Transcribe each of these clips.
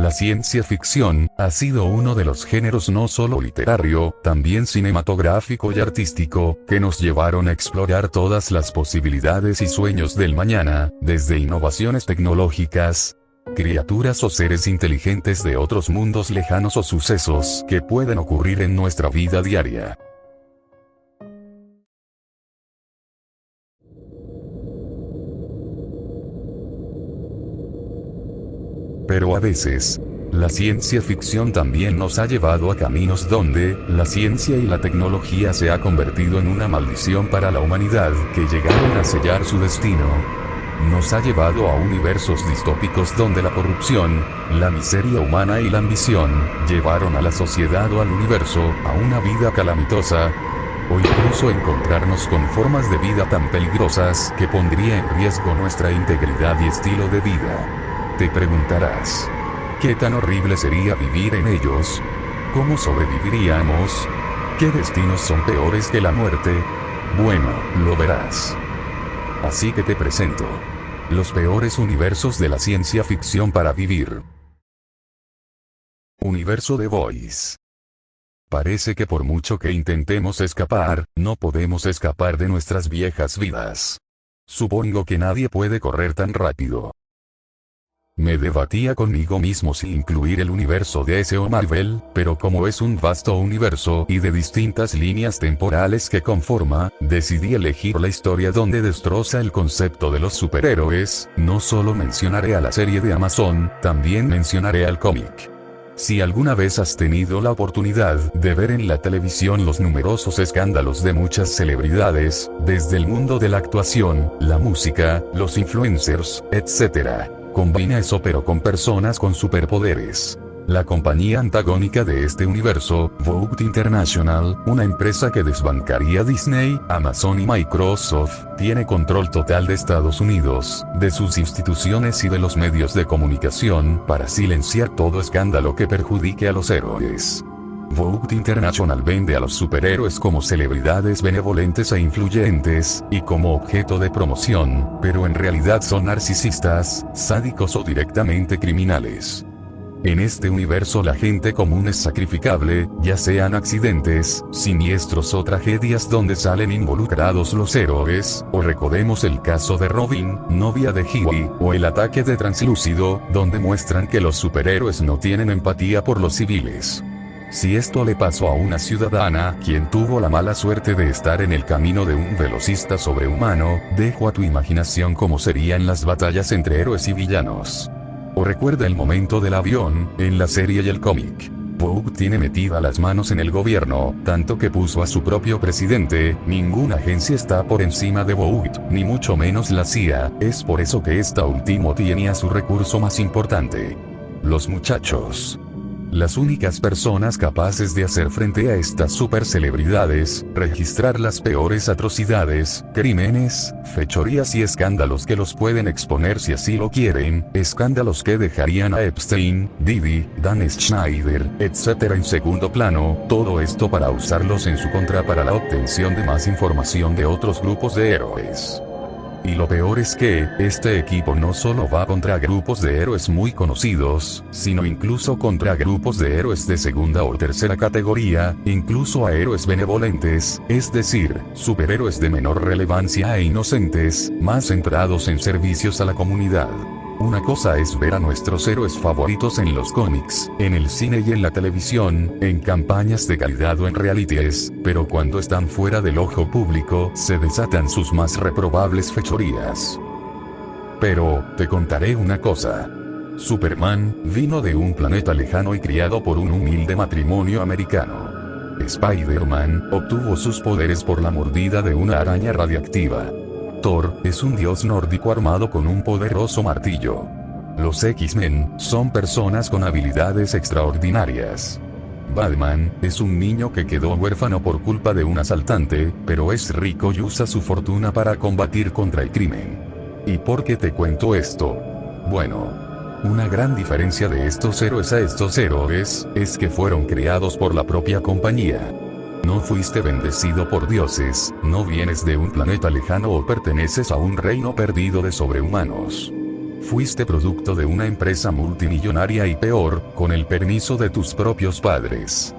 La ciencia ficción ha sido uno de los géneros no solo literario, también cinematográfico y artístico, que nos llevaron a explorar todas las posibilidades y sueños del mañana, desde innovaciones tecnológicas, criaturas o seres inteligentes de otros mundos lejanos o sucesos que pueden ocurrir en nuestra vida diaria. Pero a veces, la ciencia ficción también nos ha llevado a caminos donde, la ciencia y la tecnología se ha convertido en una maldición para la humanidad que llegaron a sellar su destino. Nos ha llevado a universos distópicos donde la corrupción, la miseria humana y la ambición, llevaron a la sociedad o al universo, a una vida calamitosa, o incluso encontrarnos con formas de vida tan peligrosas que pondría en riesgo nuestra integridad y estilo de vida. Te preguntarás, ¿qué tan horrible sería vivir en ellos? ¿Cómo sobreviviríamos? ¿Qué destinos son peores que la muerte? Bueno, lo verás. Así que te presento los peores universos de la ciencia ficción para vivir. Universo de Voice. Parece que por mucho que intentemos escapar, no podemos escapar de nuestras viejas vidas. Supongo que nadie puede correr tan rápido. Me debatía conmigo mismo si incluir el universo DC o Marvel, pero como es un vasto universo y de distintas líneas temporales que conforma, decidí elegir la historia donde destroza el concepto de los superhéroes. No solo mencionaré a la serie de Amazon, también mencionaré al cómic. Si alguna vez has tenido la oportunidad de ver en la televisión los numerosos escándalos de muchas celebridades, desde el mundo de la actuación, la música, los influencers, etc., combina eso pero con personas con superpoderes. La compañía antagónica de este universo, Vought International, una empresa que desbancaría Disney, Amazon y Microsoft, tiene control total de Estados Unidos, de sus instituciones y de los medios de comunicación, para silenciar todo escándalo que perjudique a los héroes. Vought International vende a los superhéroes como celebridades benevolentes e influyentes, y como objeto de promoción, pero en realidad son narcisistas, sádicos o directamente criminales. En este universo la gente común es sacrificable, ya sean accidentes, siniestros o tragedias donde salen involucrados los héroes, o recordemos el caso de Robin, novia de Hughie, o el ataque de Translúcido, donde muestran que los superhéroes no tienen empatía por los civiles. Si esto le pasó a una ciudadana, quien tuvo la mala suerte de estar en el camino de un velocista sobrehumano, dejo a tu imaginación cómo serían las batallas entre héroes y villanos. O recuerda el momento del avión, en la serie y el cómic. Vought tiene metida las manos en el gobierno, tanto que puso a su propio presidente. Ninguna agencia está por encima de Vought, ni mucho menos la CIA, es por eso que esta última tiene a su recurso más importante: los muchachos. Las únicas personas capaces de hacer frente a estas supercelebridades, registrar las peores atrocidades, crímenes, fechorías y escándalos que los pueden exponer si así lo quieren, escándalos que dejarían a Epstein, Diddy, Dan Schneider, etc. en segundo plano, todo esto para usarlos en su contra para la obtención de más información de otros grupos de héroes. Y lo peor es que, este equipo no solo va contra grupos de héroes muy conocidos, sino incluso contra grupos de héroes de segunda o tercera categoría, incluso a héroes benevolentes, es decir, superhéroes de menor relevancia e inocentes, más centrados en servicios a la comunidad. Una cosa es ver a nuestros héroes favoritos en los cómics, en el cine y en la televisión, en campañas de calidad o en realities, pero cuando están fuera del ojo público, se desatan sus más reprobables fechorías. Pero, te contaré una cosa. Superman vino de un planeta lejano y criado por un humilde matrimonio americano. Spider-Man obtuvo sus poderes por la mordida de una araña radiactiva. Thor es un dios nórdico armado con un poderoso martillo. Los X-Men son personas con habilidades extraordinarias. Batman es un niño que quedó huérfano por culpa de un asaltante, pero es rico y usa su fortuna para combatir contra el crimen. ¿Y por qué te cuento esto? Bueno, una gran diferencia de estos héroes a estos héroes es que fueron creados por la propia compañía. No fuiste bendecido por dioses, no vienes de un planeta lejano o perteneces a un reino perdido de sobrehumanos. Fuiste producto de una empresa multimillonaria y peor, con el permiso de tus propios padres.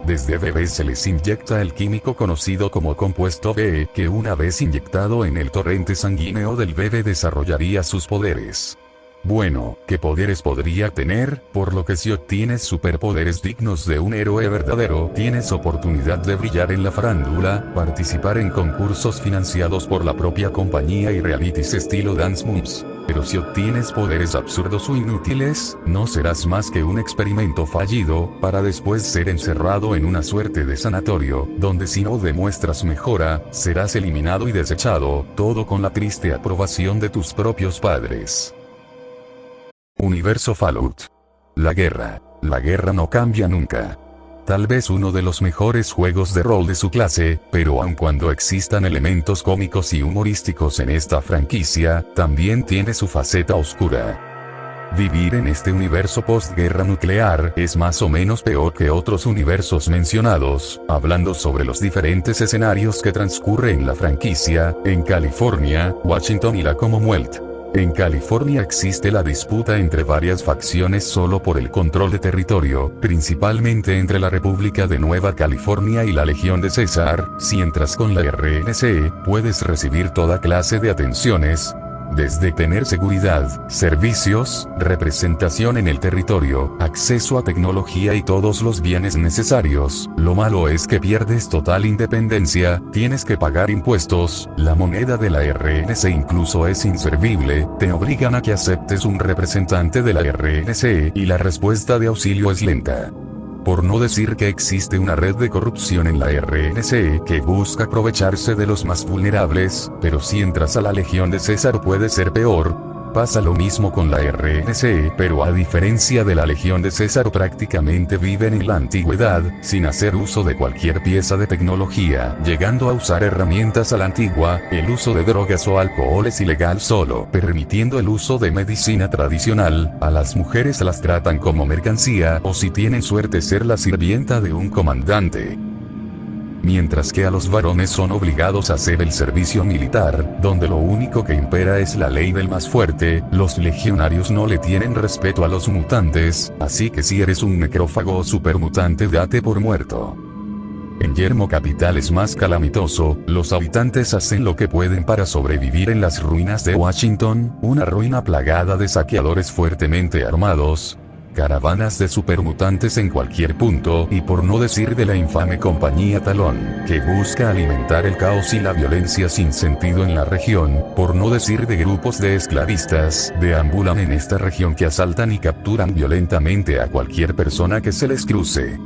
Desde bebés se les inyecta el químico conocido como compuesto B, que una vez inyectado en el torrente sanguíneo del bebé desarrollaría sus poderes. Bueno, ¿qué poderes podría tener? Por lo que si obtienes superpoderes dignos de un héroe verdadero, tienes oportunidad de brillar en la farándula, participar en concursos financiados por la propia compañía y realities estilo Dance Moves. Pero si obtienes poderes absurdos o inútiles, no serás más que un experimento fallido, para después ser encerrado en una suerte de sanatorio, donde si no demuestras mejora, serás eliminado y desechado, todo con la triste aprobación de tus propios padres. Universo Fallout. La guerra. La guerra no cambia nunca. Tal vez uno de los mejores juegos de rol de su clase, pero aun cuando existan elementos cómicos y humorísticos en esta franquicia, también tiene su faceta oscura. Vivir en este universo postguerra nuclear es más o menos peor que otros universos mencionados, hablando sobre los diferentes escenarios que transcurren en la franquicia, en California, Washington y la Commonwealth. En California existe la disputa entre varias facciones solo por el control de territorio, principalmente entre la República de Nueva California y la Legión de César, mientras con la RNC, puedes recibir toda clase de atenciones, desde tener seguridad, servicios, representación en el territorio, acceso a tecnología y todos los bienes necesarios. Lo malo es que pierdes total independencia, tienes que pagar impuestos, la moneda de la RNC incluso es inservible, te obligan a que aceptes un representante de la RNC y la respuesta de auxilio es lenta. Por no decir que existe una red de corrupción en la RNC que busca aprovecharse de los más vulnerables, pero si entras a la Legión de César puede ser peor. Pasa lo mismo con la RNC, pero a diferencia de la Legión de César prácticamente viven en la antigüedad, sin hacer uso de cualquier pieza de tecnología, llegando a usar herramientas a la antigua, el uso de drogas o alcohol es ilegal solo permitiendo el uso de medicina tradicional, a las mujeres las tratan como mercancía o si tienen suerte ser la sirvienta de un comandante. Mientras que a los varones son obligados a hacer el servicio militar, donde lo único que impera es la ley del más fuerte, los legionarios no le tienen respeto a los mutantes, así que si eres un necrófago o supermutante date por muerto. En Yermo Capital es más calamitoso, los habitantes hacen lo que pueden para sobrevivir en las ruinas de Washington, una ruina plagada de saqueadores fuertemente armados, caravanas de supermutantes en cualquier punto y por no decir de la infame compañía Talón, que busca alimentar el caos y la violencia sin sentido en la región, por no decir de grupos de esclavistas, deambulan en esta región que asaltan y capturan violentamente a cualquier persona que se les cruce.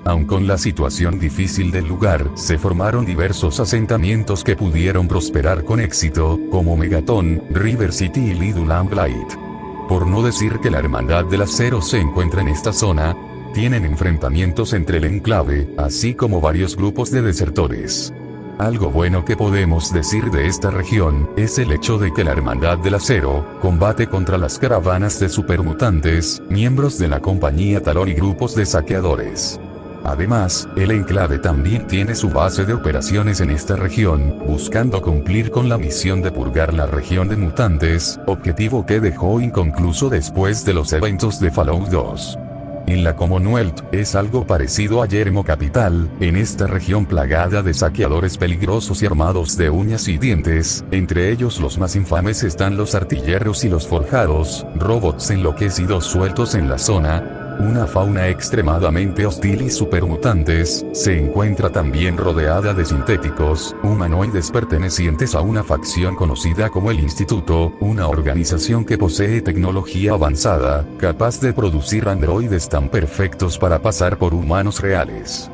Aun con la situación difícil del lugar, se formaron diversos asentamientos que pudieron prosperar con éxito, como Megaton, River City y Little Lamplight. Por no decir que la Hermandad del Acero se encuentra en esta zona, tienen enfrentamientos entre el enclave, así como varios grupos de desertores. Algo bueno que podemos decir de esta región, es el hecho de que la Hermandad del Acero, combate contra las caravanas de supermutantes, miembros de la compañía Talón y grupos de saqueadores. Además, el enclave también tiene su base de operaciones en esta región, buscando cumplir con la misión de purgar la región de mutantes, objetivo que dejó inconcluso después de los eventos de Fallout 2. En la Commonwealth, es algo parecido a Yermo Capital, en esta región plagada de saqueadores peligrosos y armados de uñas y dientes, entre ellos los más infames están los artilleros y los forjados, robots enloquecidos sueltos en la zona, una fauna extremadamente hostil y supermutantes, se encuentra también rodeada de sintéticos, humanoides pertenecientes a una facción conocida como el Instituto, una organización que posee tecnología avanzada, capaz de producir androides tan perfectos para pasar por humanos reales.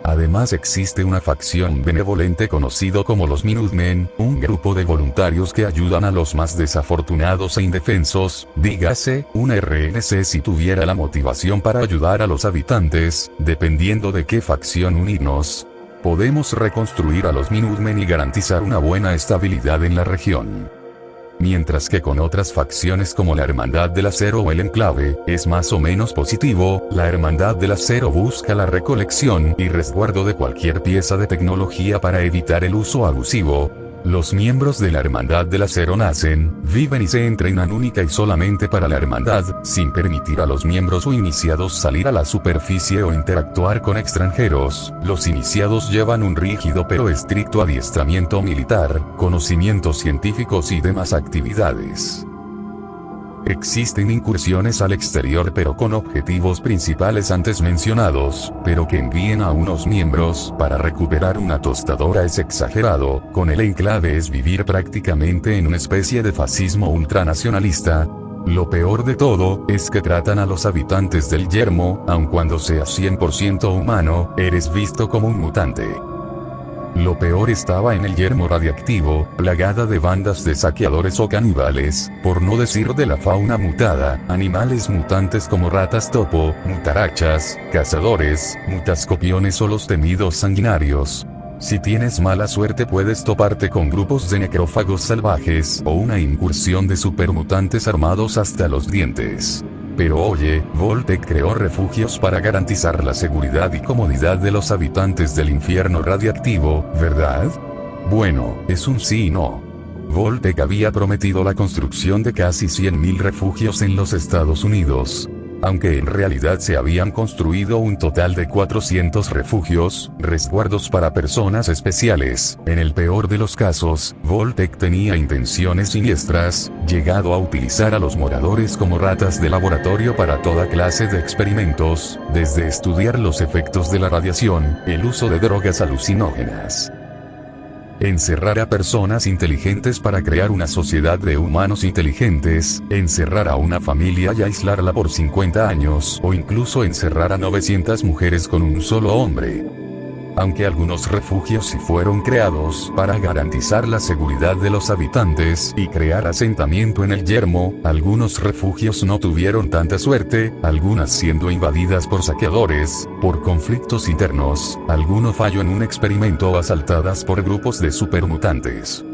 Además existe una facción benevolente conocido como los Minutemen, un grupo de voluntarios que ayudan a los más desafortunados e indefensos, dígase, una RNC si tuviera la motivación para ayudar a los habitantes, dependiendo de qué facción unirnos, podemos reconstruir a los Minutemen y garantizar una buena estabilidad en la región. Mientras que con otras facciones como la Hermandad del Acero o el Enclave, es más o menos positivo, la Hermandad del Acero busca la recolección y resguardo de cualquier pieza de tecnología para evitar el uso abusivo. Los miembros de la Hermandad del Acero nacen, viven y se entrenan única y solamente para la Hermandad, sin permitir a los miembros o iniciados salir a la superficie o interactuar con extranjeros. Los iniciados llevan un rígido pero estricto adiestramiento militar, conocimientos científicos y demás actividades. Existen incursiones al exterior pero con objetivos principales antes mencionados, pero que envíen a unos miembros para recuperar una tostadora es exagerado. Con el enclave es vivir prácticamente en una especie de fascismo ultranacionalista. Lo peor de todo, es que tratan a los habitantes del yermo, aun cuando seas 100% humano, eres visto como un mutante. Lo peor estaba en el yermo radiactivo, plagada de bandas de saqueadores o caníbales, por no decir de la fauna mutada, animales mutantes como ratas topo, mutarachas, cazadores, mutascopiones o los temidos sanguinarios. Si tienes mala suerte puedes toparte con grupos de necrófagos salvajes o una incursión de supermutantes armados hasta los dientes. Pero oye, Vault-Tec creó refugios para garantizar la seguridad y comodidad de los habitantes del infierno radiactivo, ¿verdad? Bueno, es un sí y no. Vault-Tec había prometido la construcción de casi 100.000 refugios en los Estados Unidos. Aunque en realidad se habían construido un total de 400 refugios, resguardos para personas especiales. En el peor de los casos, Vault-Tec tenía intenciones siniestras, llegado a utilizar a los moradores como ratas de laboratorio para toda clase de experimentos, desde estudiar los efectos de la radiación, el uso de drogas alucinógenas. Encerrar a personas inteligentes para crear una sociedad de humanos inteligentes, encerrar a una familia y aislarla por 50 años o incluso encerrar a 900 mujeres con un solo hombre. Aunque algunos refugios sí fueron creados para garantizar la seguridad de los habitantes y crear asentamiento en el yermo, algunos refugios no tuvieron tanta suerte, algunas siendo invadidas por saqueadores, por conflictos internos, alguno falló en un experimento o asaltadas por grupos de supermutantes.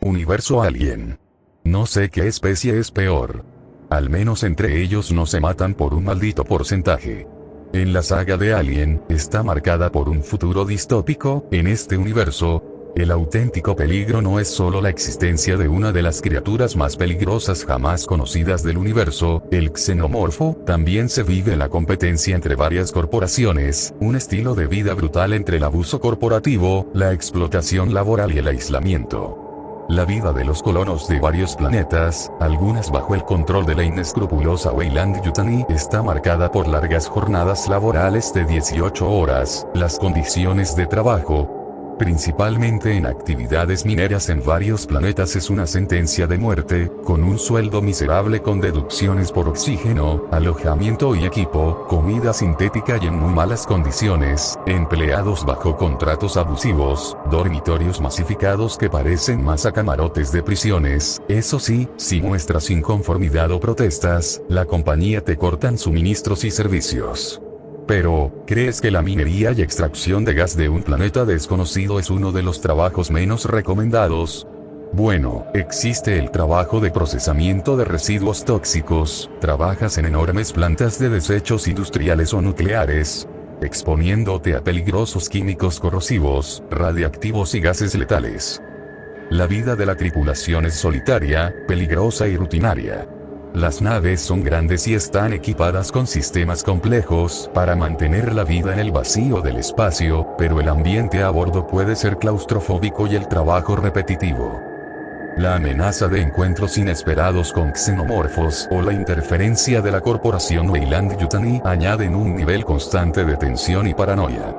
Universo Alien. No sé qué especie es peor. Al menos entre ellos no se matan por un maldito porcentaje. En la saga de Alien, está marcada por un futuro distópico. En este universo, el auténtico peligro no es solo la existencia de una de las criaturas más peligrosas jamás conocidas del universo, el xenomorfo, también se vive la competencia entre varias corporaciones, un estilo de vida brutal entre el abuso corporativo, la explotación laboral y el aislamiento. La vida de los colonos de varios planetas, algunas bajo el control de la inescrupulosa Weyland-Yutani, está marcada por largas jornadas laborales de 18 horas, las condiciones de trabajo, principalmente en actividades mineras en varios planetas, es una sentencia de muerte, con un sueldo miserable con deducciones por oxígeno, alojamiento y equipo, comida sintética y en muy malas condiciones, empleados bajo contratos abusivos, dormitorios masificados que parecen más a camarotes de prisiones. Eso sí, si muestras inconformidad o protestas, la compañía te cortan suministros y servicios. Pero, ¿crees que la minería y extracción de gas de un planeta desconocido es uno de los trabajos menos recomendados? Bueno, existe el trabajo de procesamiento de residuos tóxicos, trabajas en enormes plantas de desechos industriales o nucleares, exponiéndote a peligrosos químicos corrosivos, radiactivos y gases letales. La vida de la tripulación es solitaria, peligrosa y rutinaria. Las naves son grandes y están equipadas con sistemas complejos para mantener la vida en el vacío del espacio, pero el ambiente a bordo puede ser claustrofóbico y el trabajo repetitivo. La amenaza de encuentros inesperados con xenomorfos o la interferencia de la corporación Weyland-Yutani añaden un nivel constante de tensión y paranoia.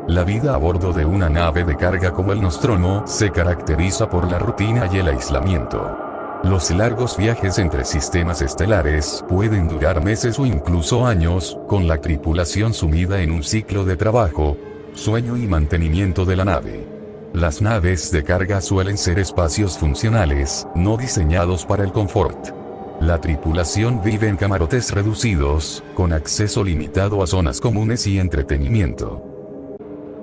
La vida a bordo de una nave de carga como el Nostromo se caracteriza por la rutina y el aislamiento. Los largos viajes entre sistemas estelares pueden durar meses o incluso años, con la tripulación sumida en un ciclo de trabajo, sueño y mantenimiento de la nave. Las naves de carga suelen ser espacios funcionales, no diseñados para el confort. La tripulación vive en camarotes reducidos, con acceso limitado a zonas comunes y entretenimiento.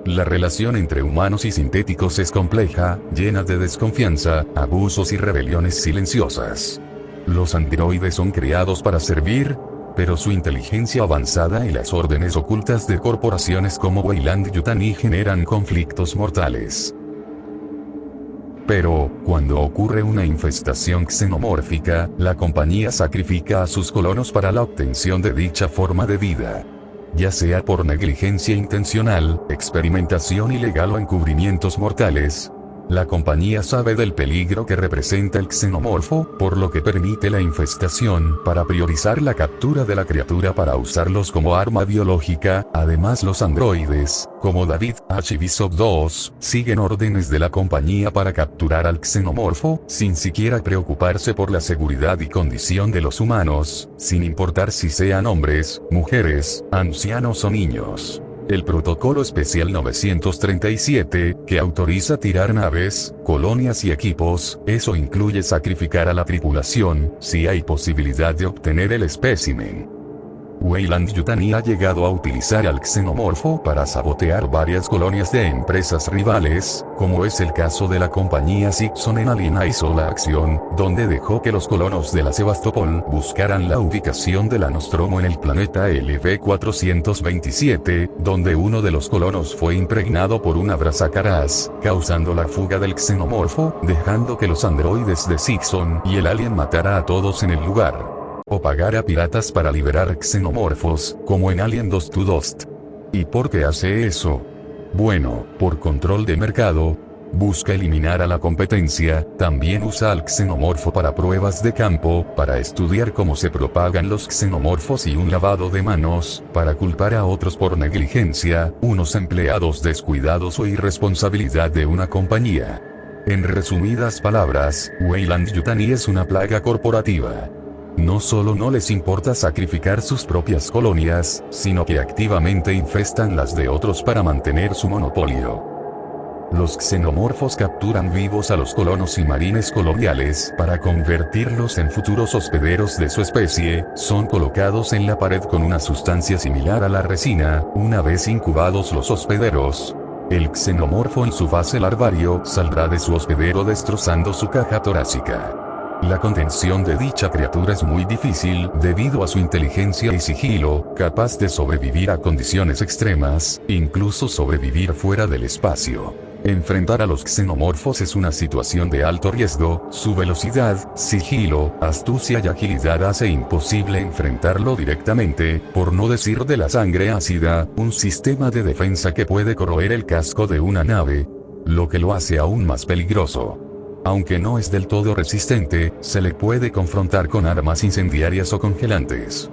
La relación entre humanos y sintéticos es compleja, llena de desconfianza, abusos y rebeliones silenciosas. Los androides son creados para servir, pero su inteligencia avanzada y las órdenes ocultas de corporaciones como Weyland-Yutani generan conflictos mortales. Pero, cuando ocurre una infestación xenomórfica, la compañía sacrifica a sus colonos para la obtención de dicha forma de vida. Ya sea por negligencia intencional, experimentación ilegal o encubrimientos mortales, la compañía sabe del peligro que representa el xenomorfo, por lo que permite la infestación para priorizar la captura de la criatura para usarlos como arma biológica. Además, los androides, como David H. Bishop II, siguen órdenes de la compañía para capturar al xenomorfo, sin siquiera preocuparse por la seguridad y condición de los humanos, sin importar si sean hombres, mujeres, ancianos o niños. El Protocolo Especial 937, que autoriza tirar naves, colonias y equipos, eso incluye sacrificar a la tripulación, si hay posibilidad de obtener el espécimen. Weyland-Yutani ha llegado a utilizar al xenomorfo para sabotear varias colonias de empresas rivales, como es el caso de la compañía Sixon en Alien Isola Acción, donde dejó que los colonos de la Sebastopol buscaran la ubicación de la Nostromo en el planeta LV-427, donde uno de los colonos fue impregnado por una brazacaraz, causando la fuga del xenomorfo, dejando que los androides de Sixon y el alien matara a todos en el lugar. O pagar a piratas para liberar xenomorfos, como en Alien 2 to Dust. ¿Y por qué hace eso? Bueno, por control de mercado. Busca eliminar a la competencia. También usa al xenomorfo para pruebas de campo, para estudiar cómo se propagan los xenomorfos y un lavado de manos, para culpar a otros por negligencia, unos empleados descuidados o irresponsabilidad de una compañía. En resumidas palabras, Weyland-Yutani es una plaga corporativa. No solo no les importa sacrificar sus propias colonias, sino que activamente infestan las de otros para mantener su monopolio. Los xenomorfos capturan vivos a los colonos y marines coloniales para convertirlos en futuros hospederos de su especie. Son colocados en la pared con una sustancia similar a la resina. Una vez incubados los hospederos, el xenomorfo en su fase larvario saldrá de su hospedero destrozando su caja torácica. La contención de dicha criatura es muy difícil debido a su inteligencia y sigilo, capaz de sobrevivir a condiciones extremas, incluso sobrevivir fuera del espacio. Enfrentar a los xenomorfos es una situación de alto riesgo. Su velocidad, sigilo, astucia y agilidad hace imposible enfrentarlo directamente, por no decir de la sangre ácida, un sistema de defensa que puede corroer el casco de una nave, lo que lo hace aún más peligroso. Aunque no es del todo resistente, se le puede confrontar con armas incendiarias o congelantes.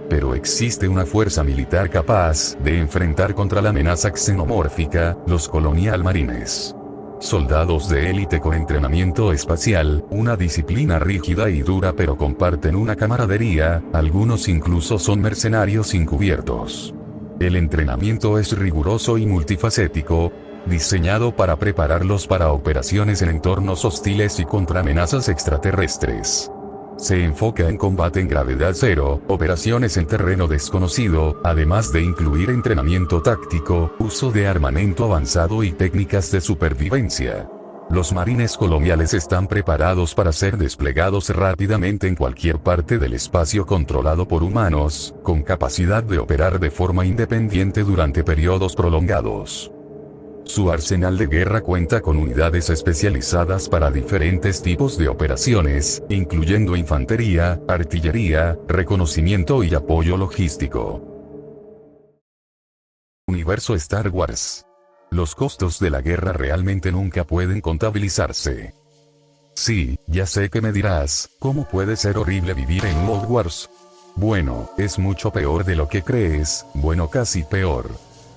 Pero existe una fuerza militar capaz de enfrentar contra la amenaza xenomórfica, los Colonial Marines. Soldados de élite con entrenamiento espacial, una disciplina rígida y dura, pero comparten una camaradería. Algunos incluso son mercenarios encubiertos. El entrenamiento es riguroso y multifacético, diseñado para prepararlos para operaciones en entornos hostiles y contra amenazas extraterrestres. Se enfoca en combate en gravedad cero, operaciones en terreno desconocido, además de incluir entrenamiento táctico, uso de armamento avanzado y técnicas de supervivencia. Los marines coloniales están preparados para ser desplegados rápidamente en cualquier parte del espacio controlado por humanos, con capacidad de operar de forma independiente durante periodos prolongados. Su arsenal de guerra cuenta con unidades especializadas para diferentes tipos de operaciones, incluyendo infantería, artillería, reconocimiento y apoyo logístico. Universo Star Wars. Los costos de la guerra realmente nunca pueden contabilizarse. Sí, ya sé que me dirás, ¿cómo puede ser horrible vivir en World Wars? Bueno, es mucho peor de lo que crees, bueno, casi peor.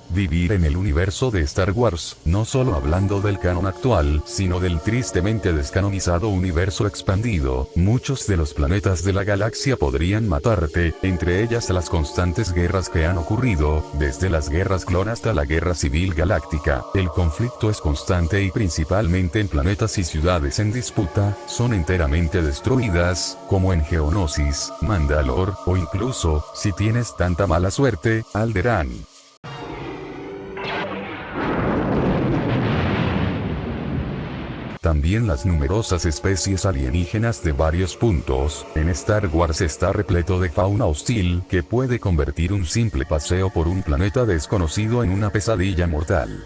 Vivir en el universo de Star Wars, no solo hablando del canon actual, sino del tristemente descanonizado universo expandido. Muchos de los planetas de la galaxia podrían matarte, entre ellas las constantes guerras que han ocurrido, desde las guerras clon hasta la guerra civil galáctica. El conflicto es constante y principalmente en planetas y ciudades en disputa, son enteramente destruidas, como en Geonosis, Mandalore, o incluso, si tienes tanta mala suerte, Alderaan. También las numerosas especies alienígenas de varios puntos. En Star Wars está repleto de fauna hostil que puede convertir un simple paseo por un planeta desconocido en una pesadilla mortal.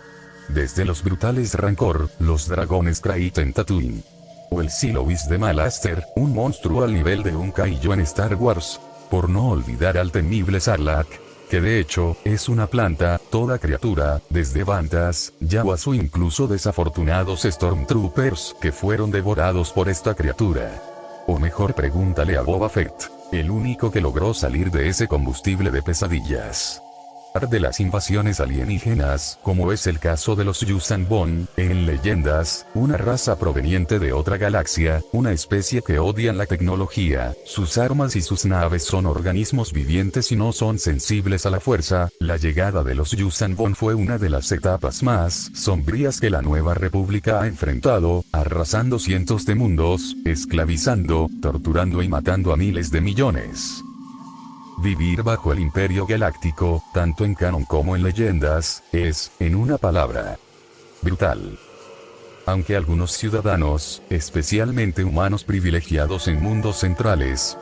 Desde los brutales Rancor, los dragones Krayt en Tatooine, o el Silois de Malaster, un monstruo al nivel de un Kaiju en Star Wars. Por no olvidar al temible Sarlacc, que de hecho, es una planta. Toda criatura, desde Bantas, Jawas o incluso desafortunados Stormtroopers que fueron devorados por esta criatura. O mejor pregúntale a Boba Fett, el único que logró salir de ese combustible de pesadillas. De las invasiones alienígenas, como es el caso de los Yuuzhan Vong, en Leyendas, una raza proveniente de otra galaxia, una especie que odian la tecnología, sus armas y sus naves son organismos vivientes y no son sensibles a la fuerza. La llegada de los Yuuzhan Vong fue una de las etapas más sombrías que la Nueva República ha enfrentado, arrasando cientos de mundos, esclavizando, torturando y matando a miles de millones. Vivir bajo el Imperio Galáctico, tanto en canon como en leyendas, es, en una palabra, brutal. Aunque algunos ciudadanos, especialmente humanos privilegiados en mundos centrales,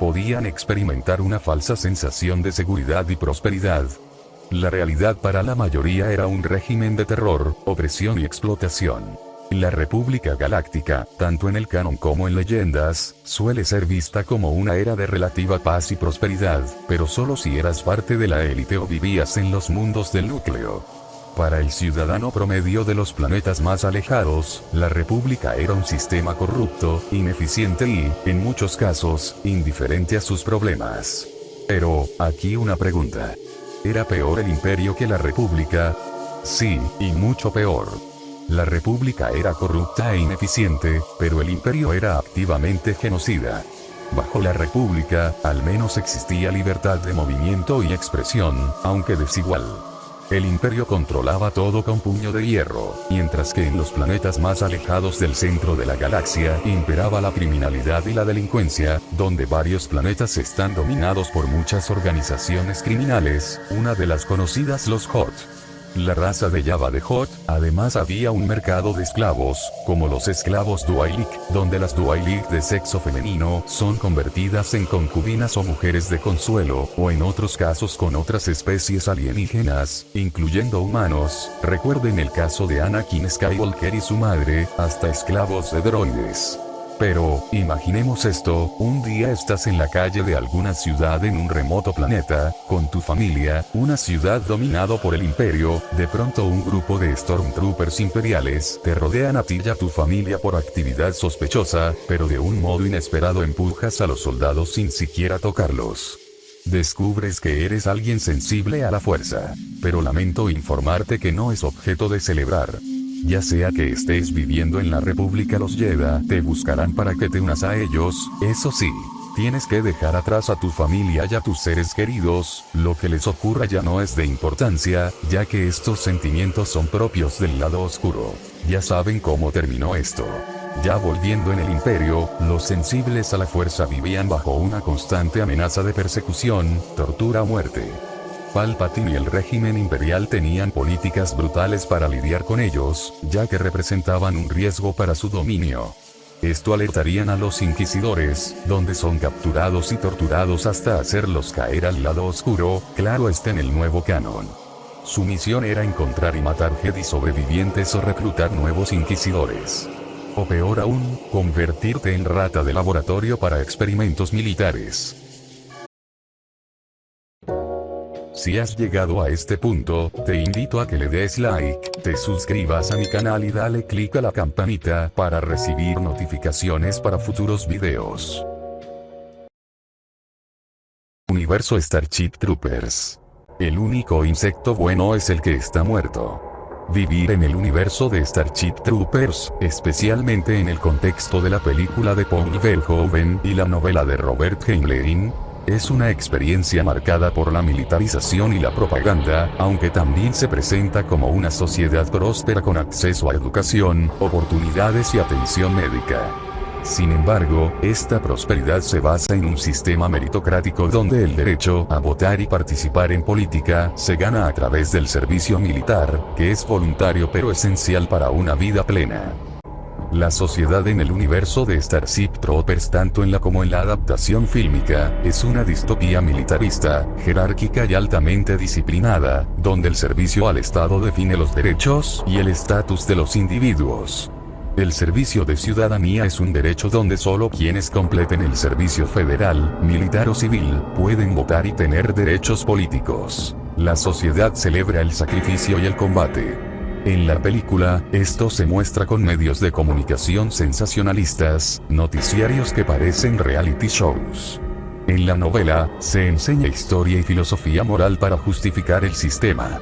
podían experimentar una falsa sensación de seguridad y prosperidad, la realidad para la mayoría era un régimen de terror, opresión y explotación. La República Galáctica, tanto en el canon como en leyendas, suele ser vista como una era de relativa paz y prosperidad, pero solo si eras parte de la élite o vivías en los mundos del núcleo. Para el ciudadano promedio de los planetas más alejados, la República era un sistema corrupto, ineficiente y, en muchos casos, indiferente a sus problemas. Pero, aquí una pregunta. ¿Era peor el Imperio que la República? Sí, y mucho peor. La República era corrupta e ineficiente, pero el Imperio era activamente genocida. Bajo la República, al menos existía libertad de movimiento y expresión, aunque desigual. El Imperio controlaba todo con puño de hierro, mientras que en los planetas más alejados del centro de la galaxia imperaba la criminalidad y la delincuencia, donde varios planetas están dominados por muchas organizaciones criminales, una de las conocidas los Hoth. La raza de Jabba the Hutt. Además había un mercado de esclavos, como los esclavos Duailik, donde las Duailik de sexo femenino son convertidas en concubinas o mujeres de consuelo, o en otros casos con otras especies alienígenas, incluyendo humanos. Recuerden el caso de Anakin Skywalker y su madre, hasta esclavos de droides. Pero, imaginemos esto, un día estás en la calle de alguna ciudad en un remoto planeta, con tu familia, una ciudad dominado por el Imperio, de pronto un grupo de Stormtroopers imperiales te rodean a ti y a tu familia por actividad sospechosa, pero de un modo inesperado empujas a los soldados sin siquiera tocarlos. Descubres que eres alguien sensible a la fuerza, pero lamento informarte que no es objeto de celebrar. Ya sea que estés viviendo en la República, los Jedi te buscarán para que te unas a ellos. Eso sí, tienes que dejar atrás a tu familia y a tus seres queridos. Lo que les ocurra ya no es de importancia, ya que estos sentimientos son propios del lado oscuro. Ya saben cómo terminó esto. Ya volviendo en el Imperio, los sensibles a la fuerza vivían bajo una constante amenaza de persecución, tortura o muerte. Palpatine y el régimen imperial tenían políticas brutales para lidiar con ellos, ya que representaban un riesgo para su dominio. Esto alertarían a los inquisidores, donde son capturados y torturados hasta hacerlos caer al lado oscuro, claro está en el nuevo canon. Su misión era encontrar y matar Jedi sobrevivientes o reclutar nuevos inquisidores. O peor aún, convertirte en rata de laboratorio para experimentos militares. Si has llegado a este punto, te invito a que le des like, te suscribas a mi canal y dale click a la campanita para recibir notificaciones para futuros videos. Universo Starship Troopers. El único insecto bueno es el que está muerto. Vivir en el universo de Starship Troopers, especialmente en el contexto de la película de Paul Verhoeven y la novela de Robert Heinlein, es una experiencia marcada por la militarización y la propaganda, aunque también se presenta como una sociedad próspera con acceso a educación, oportunidades y atención médica. Sin embargo, esta prosperidad se basa en un sistema meritocrático donde el derecho a votar y participar en política se gana a través del servicio militar, que es voluntario pero esencial para una vida plena. La sociedad en el universo de Starship Troopers, tanto en la como en la adaptación fílmica, es una distopía militarista, jerárquica y altamente disciplinada, donde el servicio al Estado define los derechos y el estatus de los individuos. El servicio de ciudadanía es un derecho donde solo quienes completen el servicio federal, militar o civil, pueden votar y tener derechos políticos. La sociedad celebra el sacrificio y el combate. En la película, esto se muestra con medios de comunicación sensacionalistas, noticiarios que parecen reality shows. En la novela, se enseña historia y filosofía moral para justificar el sistema.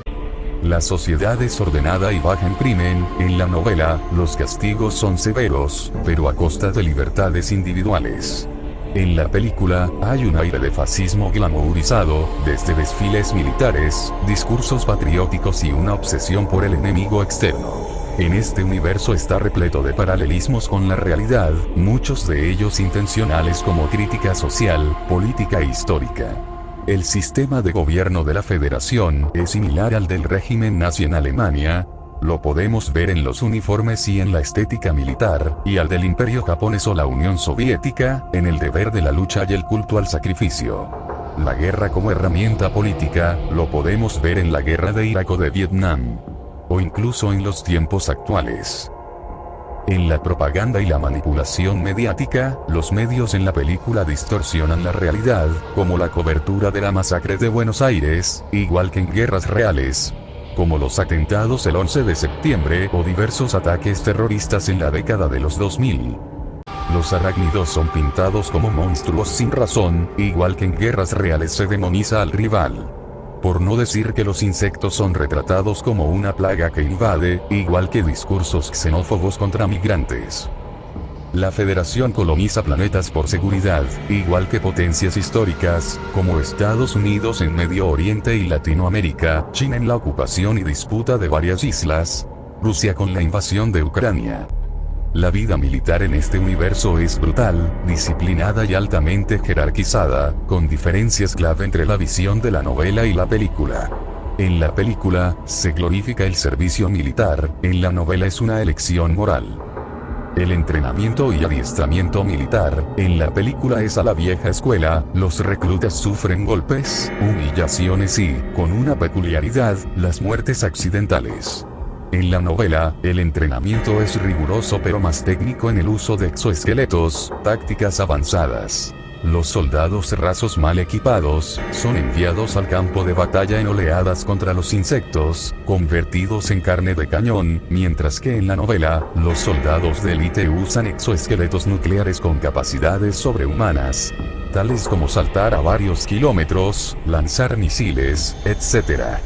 La sociedad es ordenada y baja en crimen. En la novela, los castigos son severos, pero a costa de libertades individuales. En la película, hay un aire de fascismo glamourizado, desde desfiles militares, discursos patrióticos y una obsesión por el enemigo externo. En este universo está repleto de paralelismos con la realidad, muchos de ellos intencionales como crítica social, política e histórica. El sistema de gobierno de la Federación es similar al del régimen nazi en Alemania. Lo podemos ver en los uniformes y en la estética militar, y al del Imperio japonés o la Unión Soviética, en el deber de la lucha y el culto al sacrificio. La guerra como herramienta política, lo podemos ver en la guerra de Irak o de Vietnam. O incluso en los tiempos actuales. En la propaganda y la manipulación mediática, los medios en la película distorsionan la realidad, como la cobertura de la masacre de Buenos Aires, igual que en guerras reales, como los atentados el 11 de septiembre o diversos ataques terroristas en la década de los 2000. Los arácnidos son pintados como monstruos sin razón, igual que en guerras reales se demoniza al rival. Por no decir que los insectos son retratados como una plaga que invade, igual que discursos xenófobos contra migrantes. La Federación coloniza planetas por seguridad, igual que potencias históricas, como Estados Unidos en Medio Oriente y Latinoamérica, China en la ocupación y disputa de varias islas, Rusia con la invasión de Ucrania. La vida militar en este universo es brutal, disciplinada y altamente jerarquizada, con diferencias clave entre la visión de la novela y la película. En la película, se glorifica el servicio militar, en la novela es una elección moral. El entrenamiento y adiestramiento militar, en la película es a la vieja escuela, los reclutas sufren golpes, humillaciones y, con una peculiaridad, las muertes accidentales. En la novela, el entrenamiento es riguroso pero más técnico en el uso de exoesqueletos, tácticas avanzadas. Los soldados rasos mal equipados, son enviados al campo de batalla en oleadas contra los insectos, convertidos en carne de cañón, mientras que en la novela, los soldados de élite usan exoesqueletos nucleares con capacidades sobrehumanas, tales como saltar a varios kilómetros, lanzar misiles, etc.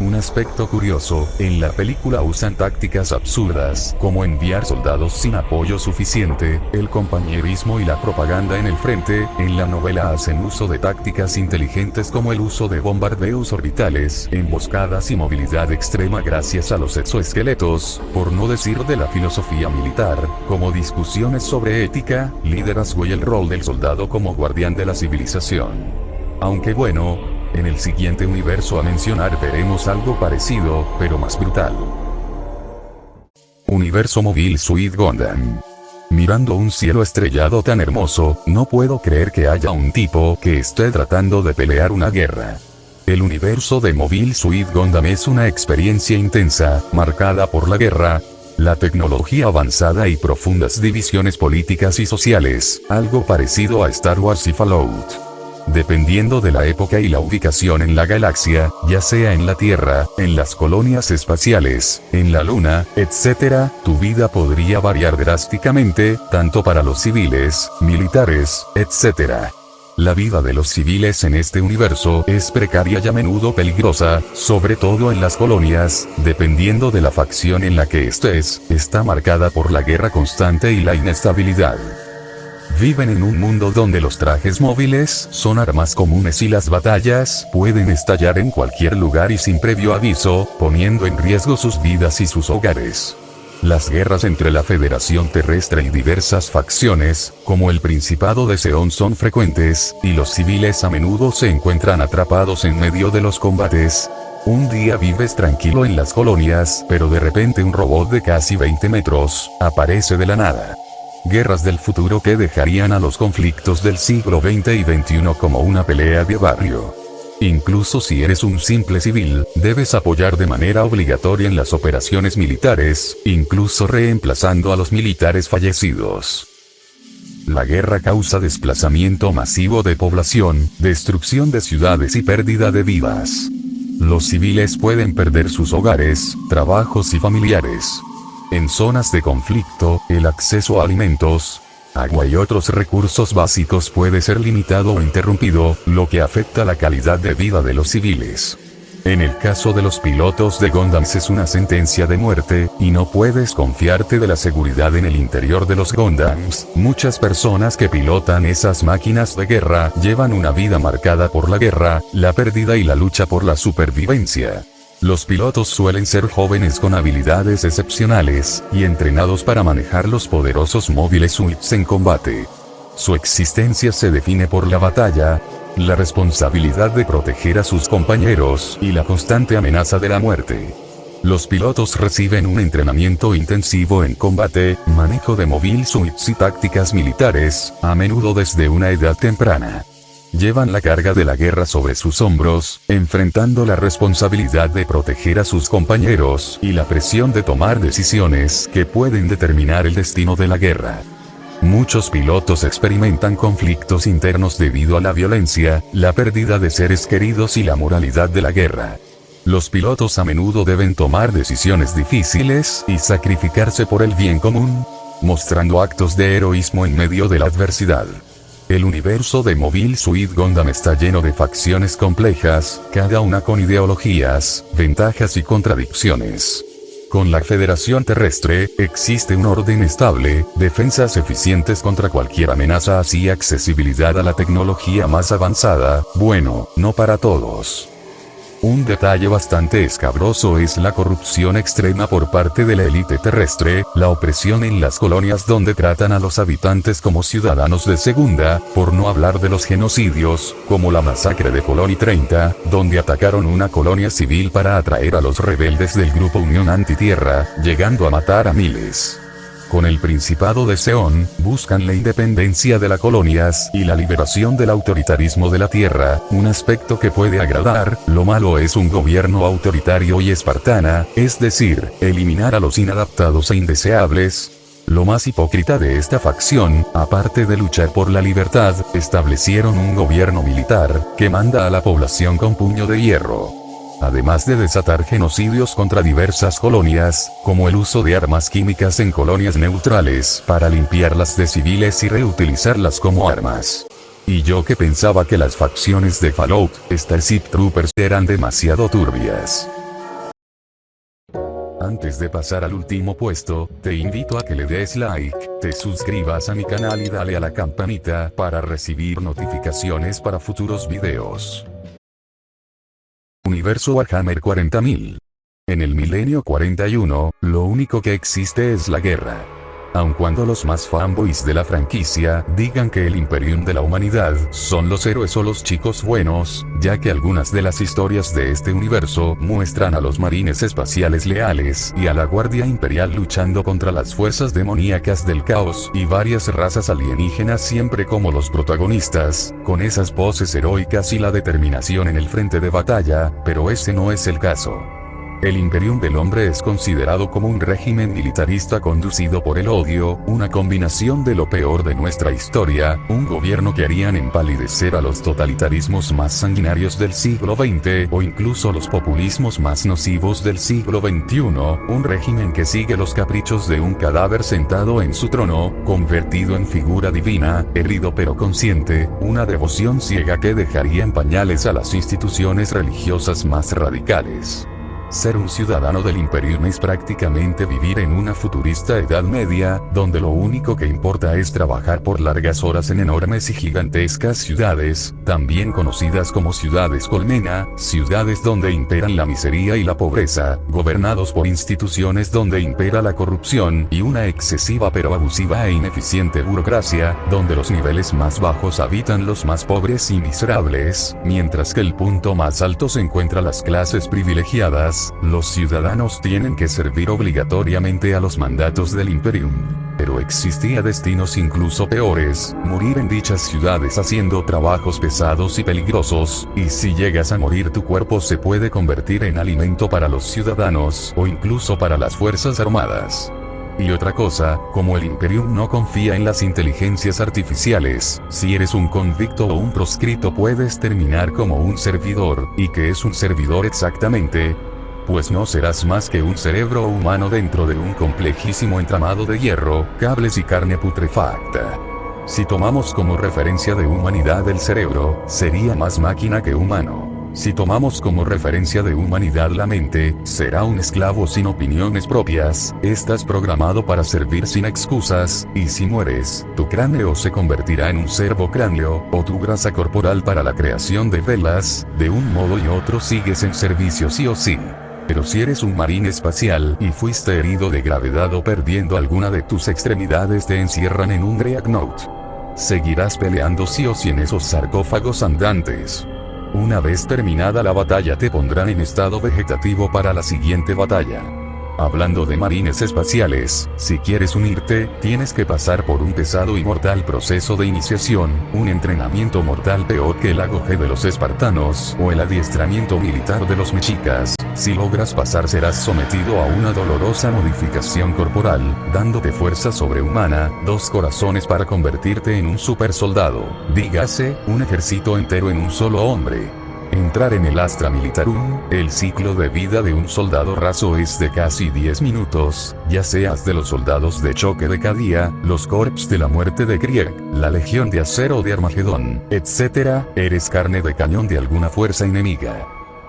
Un aspecto curioso, en la película usan tácticas absurdas, como enviar soldados sin apoyo suficiente, el compañerismo y la propaganda en el frente. En la novela hacen uso de tácticas inteligentes como el uso de bombardeos orbitales, emboscadas y movilidad extrema gracias a los exoesqueletos, por no decir de la filosofía militar, como discusiones sobre ética, liderazgo y el rol del soldado como guardián de la civilización. Aunque bueno, en el siguiente universo a mencionar veremos algo parecido, pero más brutal. Universo Mobile Suit Gundam. Mirando un cielo estrellado tan hermoso, no puedo creer que haya un tipo que esté tratando de pelear una guerra. El universo de Mobile Suit Gundam es una experiencia intensa, marcada por la guerra, la tecnología avanzada y profundas divisiones políticas y sociales, algo parecido a Star Wars y Fallout. Dependiendo de la época y la ubicación en la galaxia, ya sea en la Tierra, en las colonias espaciales, en la Luna, etc., tu vida podría variar drásticamente, tanto para los civiles, militares, etc. La vida de los civiles en este universo es precaria y a menudo peligrosa, sobre todo en las colonias, dependiendo de la facción en la que estés, está marcada por la guerra constante y la inestabilidad. Viven en un mundo donde los trajes móviles son armas comunes y las batallas pueden estallar en cualquier lugar y sin previo aviso, poniendo en riesgo sus vidas y sus hogares. Las guerras entre la Federación Terrestre y diversas facciones, como el Principado de Seón, son frecuentes, y los civiles a menudo se encuentran atrapados en medio de los combates. Un día vives tranquilo en las colonias, pero de repente un robot de casi 20 metros, aparece de la nada. Guerras del futuro que dejarían a los conflictos del siglo XX y XXI como una pelea de barrio. Incluso si eres un simple civil, debes apoyar de manera obligatoria en las operaciones militares, incluso reemplazando a los militares fallecidos. La guerra causa desplazamiento masivo de población, destrucción de ciudades y pérdida de vidas. Los civiles pueden perder sus hogares, trabajos y familiares. En zonas de conflicto, el acceso a alimentos, agua y otros recursos básicos puede ser limitado o interrumpido, lo que afecta la calidad de vida de los civiles. En el caso de los pilotos de Gundams es una sentencia de muerte, y no puedes confiarte de la seguridad en el interior de los Gundams. Muchas personas que pilotan esas máquinas de guerra llevan una vida marcada por la guerra, la pérdida y la lucha por la supervivencia. Los pilotos suelen ser jóvenes con habilidades excepcionales, y entrenados para manejar los poderosos móviles suits en combate. Su existencia se define por la batalla, la responsabilidad de proteger a sus compañeros, y la constante amenaza de la muerte. Los pilotos reciben un entrenamiento intensivo en combate, manejo de móvil suits y tácticas militares, a menudo desde una edad temprana. Llevan la carga de la guerra sobre sus hombros, enfrentando la responsabilidad de proteger a sus compañeros, y la presión de tomar decisiones que pueden determinar el destino de la guerra. Muchos pilotos experimentan conflictos internos debido a la violencia, la pérdida de seres queridos y la moralidad de la guerra. Los pilotos a menudo deben tomar decisiones difíciles y sacrificarse por el bien común, mostrando actos de heroísmo en medio de la adversidad. El universo de Mobile Suit Gundam está lleno de facciones complejas, cada una con ideologías, ventajas y contradicciones. Con la Federación Terrestre, existe un orden estable, defensas eficientes contra cualquier amenaza y accesibilidad a la tecnología más avanzada, bueno, no para todos. Un detalle bastante escabroso es la corrupción extrema por parte de la élite terrestre, la opresión en las colonias donde tratan a los habitantes como ciudadanos de segunda, por no hablar de los genocidios, como la masacre de Colony 30, donde atacaron una colonia civil para atraer a los rebeldes del grupo Unión Antitierra, llegando a matar a miles. Con el Principado de Seón, buscan la independencia de las colonias y la liberación del autoritarismo de la Tierra, un aspecto que puede agradar. Lo malo es un gobierno autoritario y espartana, es decir, eliminar a los inadaptados e indeseables. Lo más hipócrita de esta facción, aparte de luchar por la libertad, establecieron un gobierno militar, que manda a la población con puño de hierro. Además de desatar genocidios contra diversas colonias, como el uso de armas químicas en colonias neutrales para limpiarlas de civiles y reutilizarlas como armas. Y yo que pensaba que las facciones de Fallout, Starship Troopers eran demasiado turbias. Antes de pasar al último puesto, te invito a que le des like, te suscribas a mi canal y dale a la campanita para recibir notificaciones para futuros videos. Universo Warhammer 40.000. En el milenio 41, lo único que existe es la guerra. Aun cuando los más fanboys de la franquicia digan que el Imperium de la humanidad son los héroes o los chicos buenos, ya que algunas de las historias de este universo muestran a los marines espaciales leales y a la Guardia Imperial luchando contra las fuerzas demoníacas del caos y varias razas alienígenas siempre como los protagonistas, con esas poses heroicas y la determinación en el frente de batalla, pero ese no es el caso. El Imperium del Hombre es considerado como un régimen militarista conducido por el odio, una combinación de lo peor de nuestra historia, un gobierno que harían empalidecer a los totalitarismos más sanguinarios del siglo XX o incluso los populismos más nocivos del siglo XXI, un régimen que sigue los caprichos de un cadáver sentado en su trono, convertido en figura divina, herido pero consciente, una devoción ciega que dejaría en pañales a las instituciones religiosas más radicales. Ser un ciudadano del Imperium es prácticamente vivir en una futurista Edad Media, donde lo único que importa es trabajar por largas horas en enormes y gigantescas ciudades, también conocidas como ciudades colmena, ciudades donde imperan la miseria y la pobreza, gobernados por instituciones donde impera la corrupción y una excesiva pero abusiva e ineficiente burocracia, donde los niveles más bajos habitan los más pobres y miserables, mientras que el punto más alto se encuentra las clases privilegiadas. Los ciudadanos tienen que servir obligatoriamente a los mandatos del Imperium. Pero existía destinos incluso peores, morir en dichas ciudades haciendo trabajos pesados y peligrosos, y si llegas a morir tu cuerpo se puede convertir en alimento para los ciudadanos o incluso para las fuerzas armadas. Y otra cosa, como el Imperium no confía en las inteligencias artificiales, si eres un convicto o un proscrito puedes terminar como un servidor, ¿y qué es un servidor exactamente? Pues no serás más que un cerebro humano dentro de un complejísimo entramado de hierro, cables y carne putrefacta. Si tomamos como referencia de humanidad el cerebro, sería más máquina que humano. Si tomamos como referencia de humanidad la mente, será un esclavo sin opiniones propias, estás programado para servir sin excusas, y si mueres, tu cráneo se convertirá en un servocráneo, o tu grasa corporal para la creación de velas, de un modo y otro sigues en servicio sí o sí. Pero si eres un marín espacial y fuiste herido de gravedad o perdiendo alguna de tus extremidades te encierran en un Dreadnought. Seguirás peleando sí o sí en esos sarcófagos andantes. Una vez terminada la batalla te pondrán en estado vegetativo para la siguiente batalla. Hablando de marines espaciales, si quieres unirte, tienes que pasar por un pesado y mortal proceso de iniciación, un entrenamiento mortal peor que el auge de los espartanos o el adiestramiento militar de los mexicas. Si logras pasar serás sometido a una dolorosa modificación corporal, dándote fuerza sobrehumana, 2 corazones para convertirte en un super soldado, dígase, un ejército entero en un solo hombre. Entrar en el Astra Militarum, el ciclo de vida de un soldado raso es de casi 10 minutos, ya seas de los soldados de choque de Cadia, los Corps de la muerte de Krieg, la Legión de Acero de Armagedón, etc., eres carne de cañón de alguna fuerza enemiga.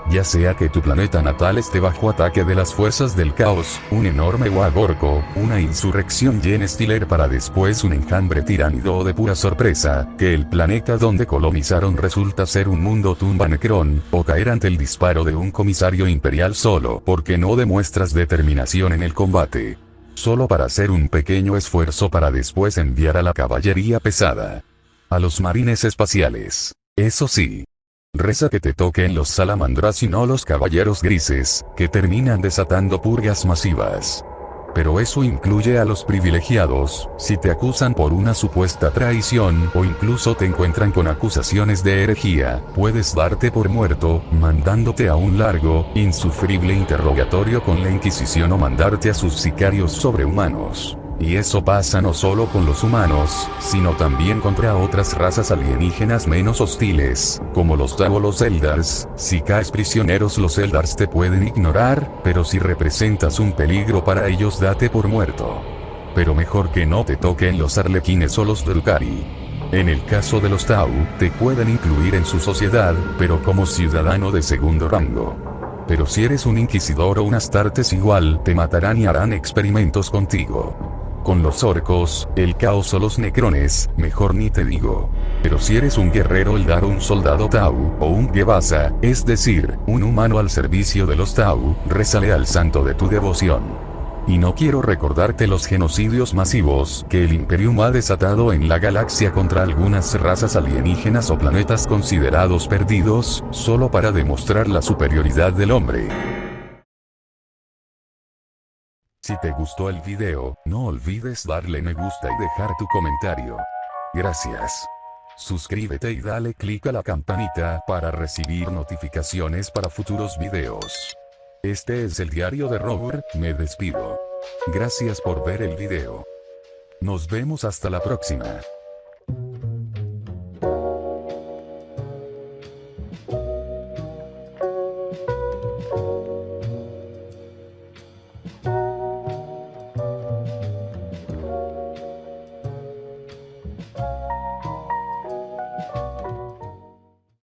Ya sea que tu planeta natal esté bajo ataque de las fuerzas del caos, un enorme Wagorco, una insurrección Genestealer para después un enjambre tiránido o de pura sorpresa, que el planeta donde colonizaron resulta ser un mundo tumba Necrón, o caer ante el disparo de un comisario imperial solo porque no demuestras determinación en el combate. Solo para hacer un pequeño esfuerzo para después enviar a la caballería pesada. A los marines espaciales. Eso sí. Reza que te toquen los salamandras y no los caballeros grises, que terminan desatando purgas masivas. Pero eso incluye a los privilegiados, si te acusan por una supuesta traición o incluso te encuentran con acusaciones de herejía, puedes darte por muerto, mandándote a un largo, insufrible interrogatorio con la Inquisición o mandarte a sus sicarios sobrehumanos. Y eso pasa no solo con los humanos, sino también contra otras razas alienígenas menos hostiles, como los Tau o los Eldars. Si caes prisioneros los Eldars te pueden ignorar, pero si representas un peligro para ellos date por muerto. Pero mejor que no te toquen los Arlequines o los Drukhari. En el caso de los Tau, te pueden incluir en su sociedad, pero como ciudadano de segundo rango. Pero si eres un inquisidor o un Astartes igual, te matarán y harán experimentos contigo. Con los orcos, el caos o los necrones, mejor ni te digo. Pero si eres un guerrero Eldar o un soldado Tau, o un Gebasa, es decir, un humano al servicio de los Tau, rézale al santo de tu devoción. Y no quiero recordarte los genocidios masivos que el Imperium ha desatado en la galaxia contra algunas razas alienígenas o planetas considerados perdidos, solo para demostrar la superioridad del hombre. Si te gustó el video, no olvides darle me gusta y dejar tu comentario. Gracias. Suscríbete y dale click a la campanita para recibir notificaciones para futuros videos. Este es el diario de Robur, me despido. Gracias por ver el video. Nos vemos hasta la próxima.